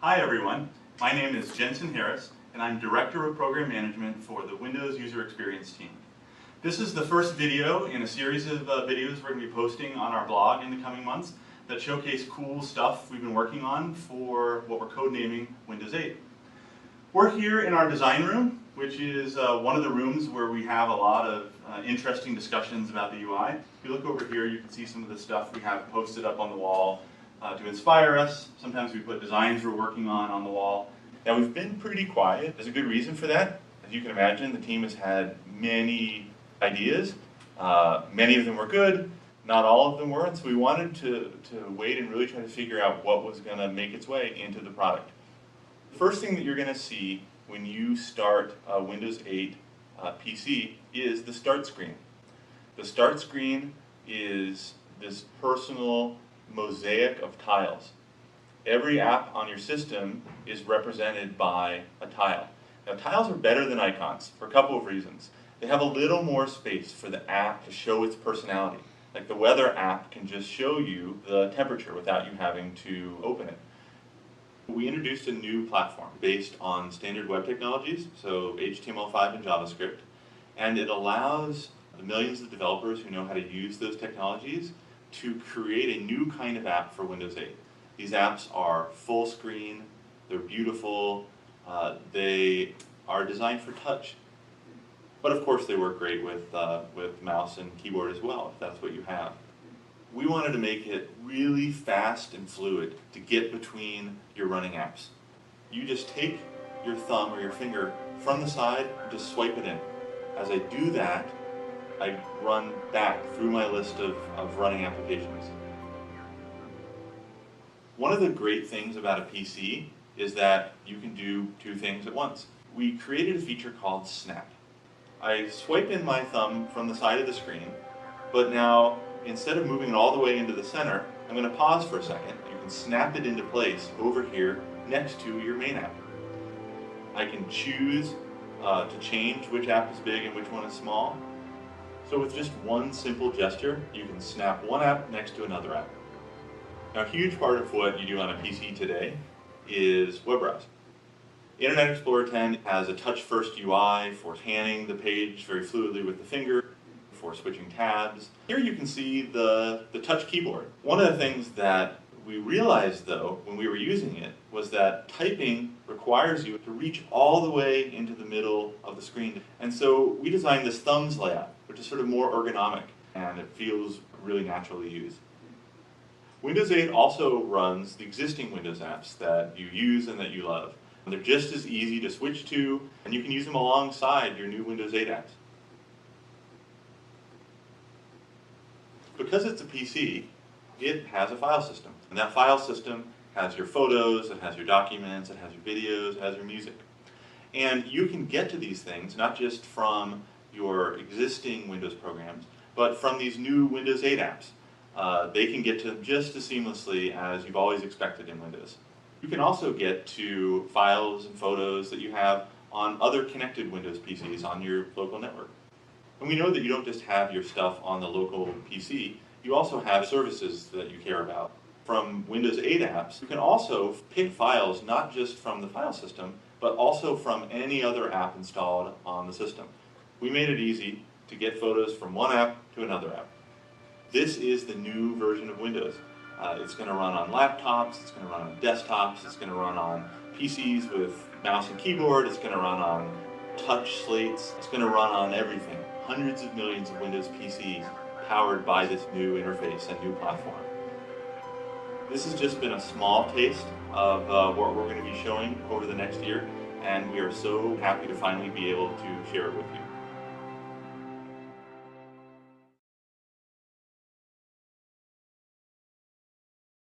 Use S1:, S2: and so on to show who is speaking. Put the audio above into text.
S1: Hi everyone, my name is Jensen Harris and I'm Director of Program Management for the Windows User Experience team. This is the first video in a series of videos we're going to be posting on our blog in the coming months that showcase cool stuff we've been working on for what we're codenaming Windows 8. We're here in our design room, which is one of the rooms where we have a lot of interesting discussions about the UI. If you look over here, you can see some of the stuff we have posted up on the wall to inspire us. Sometimes we put designs we're working on the wall. Now we've been pretty quiet. There's a good reason for that. As you can imagine, the team has had many ideas. Many of them were good, not all of them were, and so we wanted to wait and really try to figure out what was going to make its way into the product. The first thing that you're going to see when you start a Windows 8 PC is the start screen. The start screen is this personal mosaic of tiles. Every app on your system is represented by a tile. Now tiles are better than icons for a couple of reasons. They have a little more space for the app to show its personality. Like the weather app can just show you the temperature without you having to open it. We introduced a new platform based on standard web technologies, so HTML5 and JavaScript, and it allows the millions of developers who know how to use those technologies to create a new kind of app for Windows 8. These apps are full screen, they're beautiful, they are designed for touch. But of course they work great with mouse and keyboard as well, if that's what you have. We wanted to make it really fast and fluid to get between your running apps. You just take your thumb or your finger from the side and just swipe it in. As I do that, I run back through my list of running applications. One of the great things about a PC is that you can do two things at once. We created a feature called Snap. I swipe in my thumb from the side of the screen, but now instead of moving it all the way into the center, I'm going to pause for a second. You can snap it into place over here next to your main app. I can choose to change which app is big and which one is small. So with just one simple gesture, you can snap one app next to another app. Now a huge part of what you do on a PC today is web browse. Internet Explorer 10 has a touch-first UI for panning the page very fluidly with the finger, for switching tabs. Here you can see the touch keyboard. One of the things that we realized though when we were using it was that typing requires you to reach all the way into the middle of the screen. And so we designed this thumbs layout, which is sort of more ergonomic and it feels really natural to use. Windows 8 also runs the existing Windows apps that you use and that you love. They're just as easy to switch to, and you can use them alongside your new Windows 8 apps. Because it's a PC, it has a file system. And that file system has your photos, it has your documents, it has your videos, it has your music. And you can get to these things not just from your existing Windows programs, but from these new Windows 8 apps. They can get to them just as seamlessly as you've always expected in Windows. You can also get to files and photos that you have on other connected Windows PCs on your local network. And we know that you don't just have your stuff on the local PC, you also have services that you care about. From Windows 8 apps, you can also pick files not just from the file system, but also from any other app installed on the system. We made it easy to get photos from one app to another app. This is the new version of Windows. It's going to run on laptops, it's going to run on desktops, it's going to run on PCs with mouse and keyboard, it's going to run on touch slates, it's going to run on everything. Hundreds of millions of Windows PCs powered by this new interface and new platform. This has just been a small taste of what we're going to be showing over the next year, and we are so happy to finally be able to share it with you.